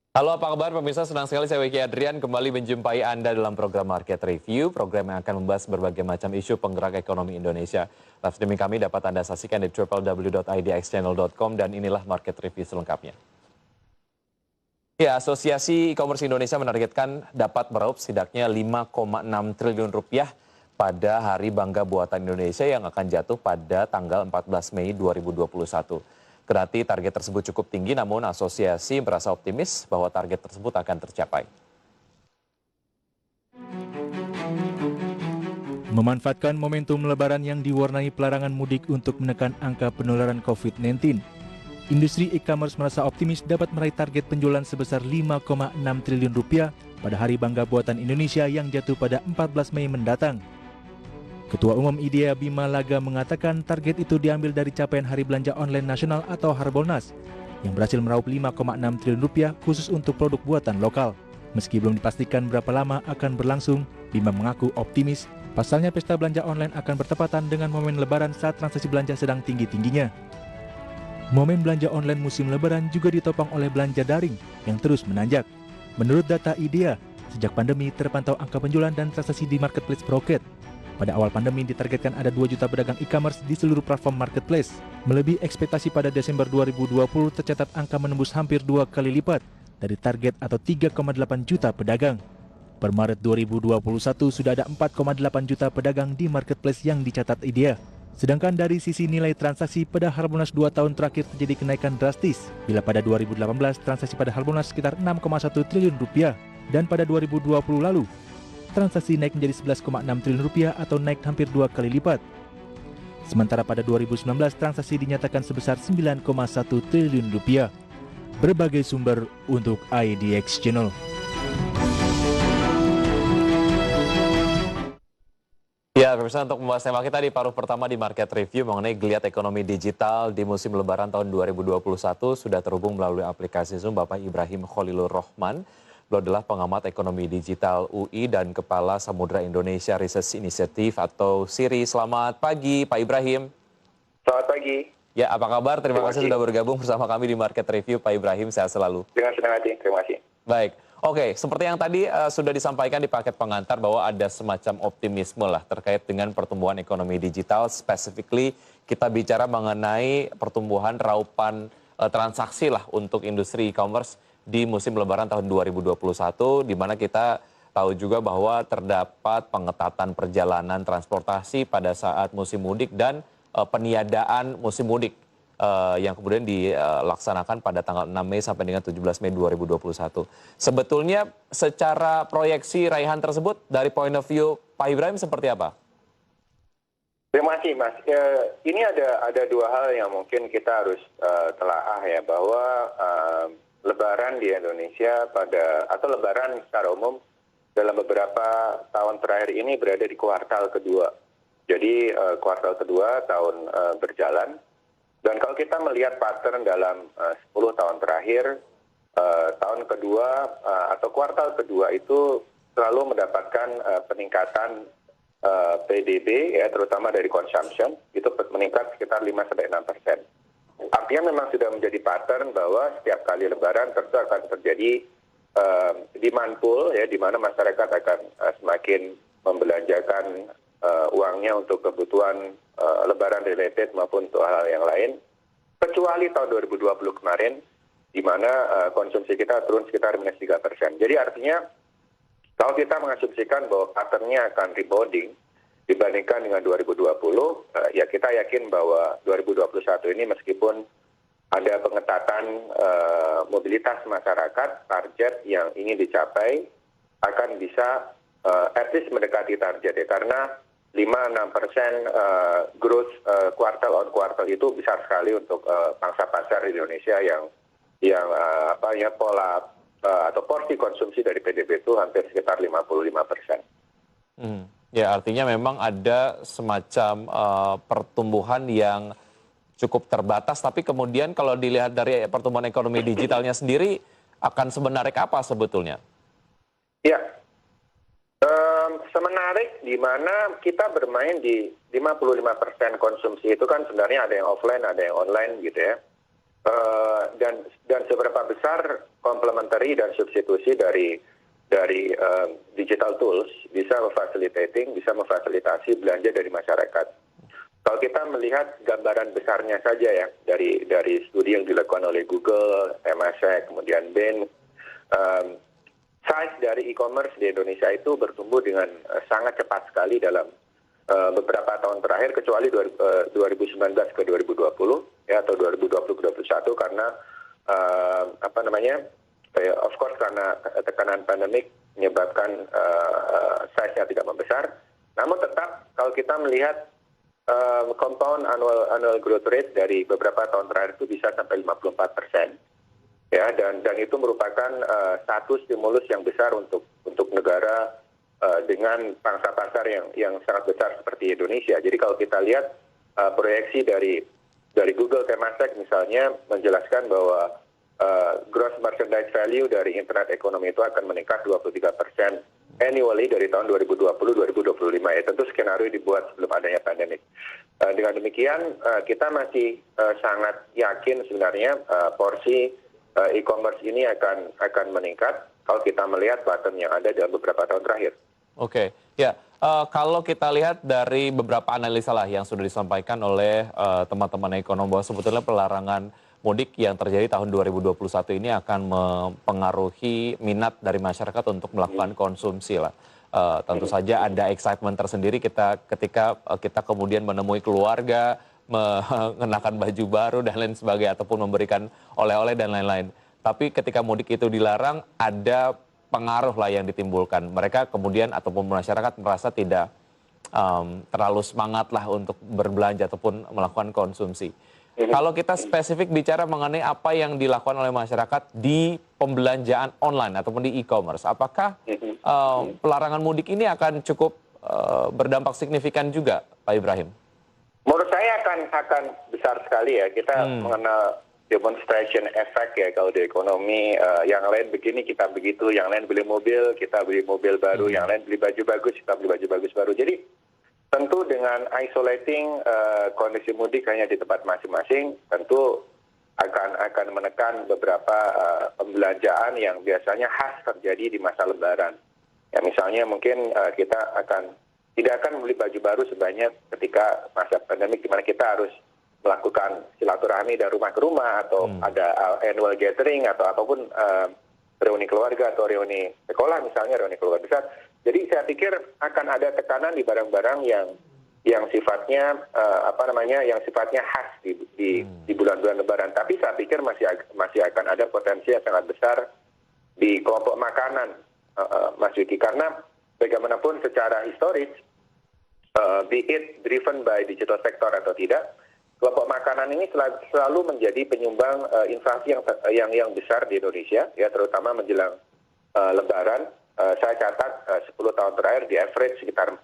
Halo, apa kabar pemirsa? Senang sekali saya Wiki Adrian kembali menjumpai Anda dalam program Market Review, program yang akan membahas berbagai macam isu penggerak ekonomi Indonesia. Live streaming kami dapat Anda saksikan di www.idxchannel.com dan inilah Market Review selengkapnya. Ya, Asosiasi E-commerce Indonesia menargetkan dapat meraup setidaknya 5,6 triliun rupiah pada Hari Bangga Buatan Indonesia yang akan jatuh pada tanggal 14 Mei 2021. Kendati target tersebut cukup tinggi, namun asosiasi merasa optimis bahwa target tersebut akan tercapai. Memanfaatkan momentum Lebaran yang diwarnai pelarangan mudik untuk menekan angka penularan COVID-19, industri e-commerce merasa optimis dapat meraih target penjualan sebesar 5,6 triliun rupiah pada Hari Bangga Buatan Indonesia yang jatuh pada 14 Mei mendatang. Ketua Umum IDEA Bima Laga mengatakan target itu diambil dari capaian Hari Belanja Online Nasional atau Harbolnas yang berhasil meraup 5,6 triliun rupiah khusus untuk produk buatan lokal. Meski belum dipastikan berapa lama akan berlangsung, Bima mengaku optimis. Pasalnya pesta belanja online akan bertepatan dengan momen Lebaran saat transaksi belanja sedang tinggi-tingginya. Momen belanja online musim Lebaran juga ditopang oleh belanja daring yang terus menanjak. Menurut data IDEA, sejak pandemi terpantau angka penjualan dan transaksi di marketplace Proket. Pada awal pandemi ditargetkan ada 2 juta pedagang e-commerce di seluruh platform marketplace. Melebihi ekspektasi pada Desember 2020 tercatat angka menembus hampir 2 kali lipat dari target atau 3,8 juta pedagang. Per Maret 2021 sudah ada 4,8 juta pedagang di marketplace yang dicatat IDEA. Sedangkan dari sisi nilai transaksi pada Harbolnas 2 tahun terakhir terjadi kenaikan drastis. Bila pada 2018 transaksi pada Harbolnas sekitar 6,1 triliun rupiah dan pada 2020 lalu transaksi naik menjadi 11,6 triliun rupiah atau naik hampir 2 kali lipat. Sementara pada 2019 transaksi dinyatakan sebesar 9,1 triliun rupiah. Berbagai sumber untuk IDX Channel. Ya, pemirsa, untuk membahas tema kita di paruh pertama di Market Review mengenai geliat ekonomi digital di musim Lebaran tahun 2021 sudah terhubung melalui aplikasi Zoom Bapak Ibrahim Khalilur Rahman. Beliau adalah pengamat ekonomi digital UI dan Kepala Samudra Indonesia Research Initiative atau SIRI. Selamat pagi, Pak Ibrahim. Selamat pagi. Ya, apa kabar? Terima kasih sudah bergabung bersama kami di Market Review, Pak Ibrahim. Sehat selalu. Dengan senang hati, terima kasih. Baik. Oke, seperti yang tadi sudah disampaikan di paket pengantar bahwa ada semacam optimisme lah terkait dengan pertumbuhan ekonomi digital. Specifically, kita bicara mengenai pertumbuhan raupan transaksi lah untuk industri e-commerce di musim Lebaran tahun 2021, di mana kita tahu juga bahwa terdapat pengetatan perjalanan transportasi pada saat musim mudik dan peniadaan musim mudik yang kemudian dilaksanakan pada tanggal 6 Mei sampai dengan 17 Mei 2021. Sebetulnya secara proyeksi raihan tersebut dari point of view Pak Ibrahim seperti apa? Terima kasih, Mas. Ini ada dua hal yang mungkin kita harus telaah ya, bahwa Lebaran di Indonesia atau Lebaran secara umum dalam beberapa tahun terakhir ini berada di kuartal kedua. Jadi kuartal kedua tahun berjalan. Dan kalau kita melihat pattern dalam 10 tahun terakhir, tahun kedua atau kuartal kedua itu selalu mendapatkan peningkatan PDB ya, terutama dari consumption itu meningkat sekitar 5-6%. Artinya memang sudah menjadi pattern bahwa setiap kali Lebaran tentu akan terjadi demand pool ya, di mana masyarakat akan semakin membelanjakan uangnya untuk kebutuhan Lebaran related maupun untuk hal-hal yang lain. Kecuali tahun 2020 kemarin, di mana konsumsi kita turun sekitar -3%. Jadi artinya kalau kita mengasumsikan bahwa patternnya akan rebounding dibandingkan dengan 2020, ya kita yakin bahwa 2021 ini meskipun ada pengetatan mobilitas masyarakat, target yang ingin dicapai akan bisa at least mendekati target ya, karena 5-6% growth kuartal on kuartal itu besar sekali untuk pangsa pasar Indonesia yang pola atau porsi konsumsi dari PDB itu hampir sekitar 55%. Ya, artinya memang ada semacam pertumbuhan yang cukup terbatas, tapi kemudian kalau dilihat dari pertumbuhan ekonomi digitalnya sendiri, akan semenarik apa sebetulnya? Ya, semenarik di mana kita bermain di 55% konsumsi itu kan sebenarnya ada yang offline, ada yang online gitu ya. Dan seberapa besar komplementasi complementary dan substitusi dari digital tools bisa memfasilitasi belanja dari masyarakat. Kalau kita melihat gambaran besarnya saja ya dari studi yang dilakukan oleh Google, Temasek, kemudian Bain, size dari e-commerce di Indonesia itu bertumbuh dengan sangat cepat sekali dalam beberapa tahun terakhir, kecuali 2019 ke 2020 ya, atau 2020 ke 2021 karena of course karena tekanan pandemik menyebabkan size-nya tidak membesar. Namun tetap kalau kita melihat compound annual growth rate dari beberapa tahun terakhir itu bisa sampai 54%. Ya, dan itu merupakan satu stimulus yang besar untuk negara dengan pangsa pasar yang sangat besar seperti Indonesia. Jadi kalau kita lihat proyeksi dari Google Temasek misalnya menjelaskan bahwa gross merchandise value dari internet ekonomi itu akan meningkat 23% annually dari tahun 2020-2025 ya. Tentu skenario dibuat sebelum adanya pandemik. Dengan demikian kita masih sangat yakin sebenarnya porsi e-commerce ini akan meningkat kalau kita melihat pattern yang ada dalam beberapa tahun terakhir. Oke, ya. Kalau kita lihat dari beberapa analisa lah yang sudah disampaikan oleh teman-teman ekonom bahwa sebetulnya pelarangan mudik yang terjadi tahun 2021 ini akan mempengaruhi minat dari masyarakat untuk melakukan konsumsi lah. Tentu saja ada excitement tersendiri ketika kita kemudian menemui keluarga, mengenakan baju baru dan lain sebagainya, ataupun memberikan oleh-oleh dan lain-lain. Tapi ketika mudik itu dilarang, ada pengaruh lah yang ditimbulkan. Mereka kemudian ataupun masyarakat merasa tidak terlalu semangat lah untuk berbelanja ataupun melakukan konsumsi. Kalau kita spesifik bicara mengenai apa yang dilakukan oleh masyarakat di pembelanjaan online ataupun di e-commerce, apakah pelarangan mudik ini akan cukup berdampak signifikan juga, Pak Ibrahim? Menurut saya akan besar sekali ya. Kita mengenal demonstration effect ya kalau di ekonomi. Yang lain begini, kita begitu. Yang lain beli mobil, kita beli mobil baru. Yang lain beli baju bagus, kita beli baju bagus baru. Jadi tentu dengan isolating kondisi mudik hanya di tempat masing-masing, tentu akan menekan beberapa pembelanjaan yang biasanya khas terjadi di masa Lebaran. Ya misalnya mungkin kita tidak akan membeli baju baru sebanyak ketika masa pandemik, di mana kita harus melakukan silaturahmi dari rumah ke rumah, atau ada annual gathering atau apapun, reuni keluarga atau reuni sekolah misalnya, reuni keluarga besar. Jadi saya pikir akan ada tekanan di barang-barang yang sifatnya yang sifatnya khas di bulan-bulan Lebaran. Tapi saya pikir masih akan ada potensi yang sangat besar di kelompok makanan, Mas Wiki, karena bagaimanapun secara historis, be it driven by digital sector atau tidak, kelompok makanan ini selalu menjadi penyumbang inflasi yang besar di Indonesia, ya terutama menjelang Lebaran. Saya catat 10 tahun terakhir di average sekitar 4%,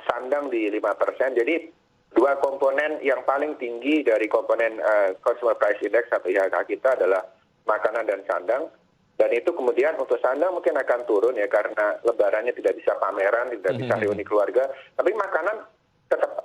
sandang di 5%. Jadi dua komponen yang paling tinggi dari komponen Consumer Price Index atau IHK kita adalah makanan dan sandang. Dan itu kemudian untuk sandang mungkin akan turun ya karena Lebarannya tidak bisa pameran, tidak bisa reuni keluarga. Tapi makanan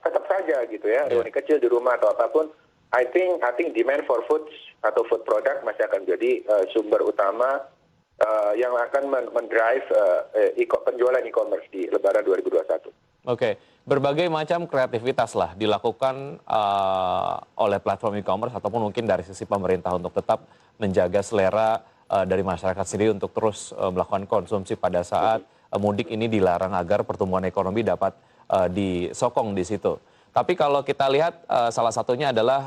tetap saja gitu ya, reuni kecil di rumah atau apapun. I think demand for foods atau food product masih akan jadi sumber utama yang akan mendrive penjualan e-commerce di Lebaran 2021. Oke, berbagai macam kreativitas lah dilakukan oleh platform e-commerce ataupun mungkin dari sisi pemerintah untuk tetap menjaga selera dari masyarakat sendiri untuk terus melakukan konsumsi pada saat mudik ini dilarang agar pertumbuhan ekonomi dapat disokong di situ. Tapi kalau kita lihat salah satunya adalah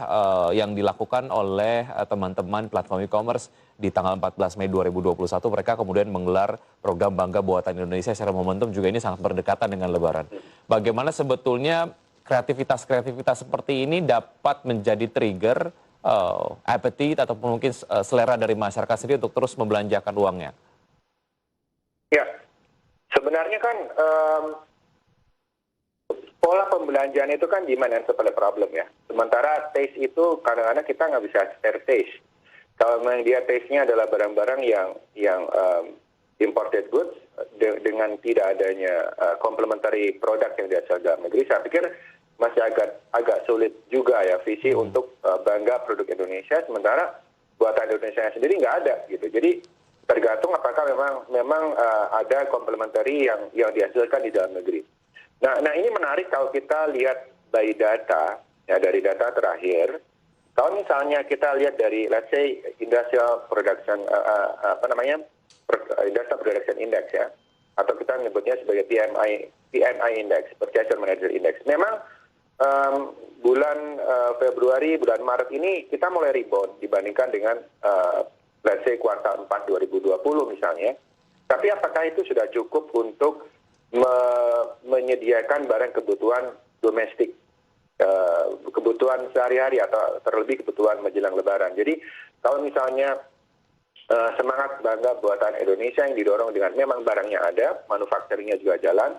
yang dilakukan oleh teman-teman platform e-commerce di tanggal 14 Mei 2021, mereka kemudian menggelar program Bangga Buatan Indonesia secara momentum juga ini sangat berdekatan dengan Lebaran. Bagaimana sebetulnya kreativitas seperti ini dapat menjadi trigger appetite ataupun mungkin selera dari masyarakat sendiri untuk terus membelanjakan uangnya? Ya, sebenarnya kan pola pembelanjaan itu kan demand and supply problem ya. Sementara taste itu kadang-kadang kita nggak bisa share taste. Kalau memang dia taste-nya adalah barang-barang yang imported goods dengan tidak adanya complementary product yang dihasilkan dalam negeri, saya pikir masih agak sulit juga ya visi untuk bangga produk Indonesia. Sementara buatan Indonesia sendiri nggak ada gitu. Jadi tergantung apakah memang ada complementary yang dihasilkan di dalam negeri. Nah ini menarik kalau kita lihat by data, ya dari data terakhir. Kalau misalnya kita lihat dari, let's say, industrial production, industrial production index ya, atau kita menyebutnya sebagai PMI index, Purchasing Manager Index. Memang bulan Februari, bulan Maret ini kita mulai rebound dibandingkan dengan, let's say, kuartal 4 2020 misalnya. Tapi apakah itu sudah cukup untuk menyediakan barang kebutuhan domestik? Kebutuhan sehari-hari atau terlebih kebutuhan menjelang Lebaran. Jadi kalau misalnya semangat bangga buatan Indonesia yang didorong dengan memang barangnya ada, manufakturnya juga jalan,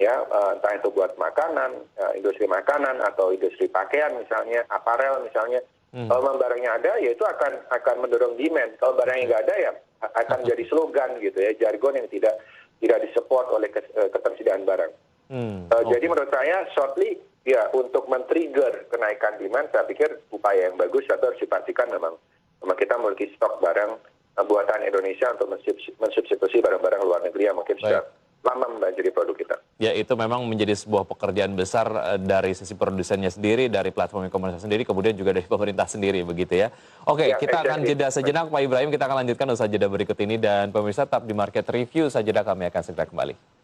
ya entah itu buat makanan, industri makanan atau industri pakaian misalnya, aparel misalnya. Kalau memang barangnya ada, ya itu akan mendorong demand. Kalau barangnya nggak ada, ya akan jadi slogan gitu ya, jargon yang tidak disupport oleh ketersediaan barang. Jadi menurut saya shortly ya untuk men-trigger kenaikan demand, saya pikir upaya yang bagus atau harus dipastikan memang kita memiliki stok barang buatan Indonesia untuk mensubstitusi barang-barang luar negeri yang mungkin sudah lama membanjiri produk kita. Ya, itu memang menjadi sebuah pekerjaan besar dari sisi produsennya sendiri, dari platform e-commerce sendiri, kemudian juga dari pemerintah sendiri begitu ya. Oke, Ya, kita akan jeda sejenak Pak Ibrahim, kita akan lanjutkan usaha jeda berikut ini, dan pemirsa tetap di Market Review, usaha jeda kami akan segera kembali.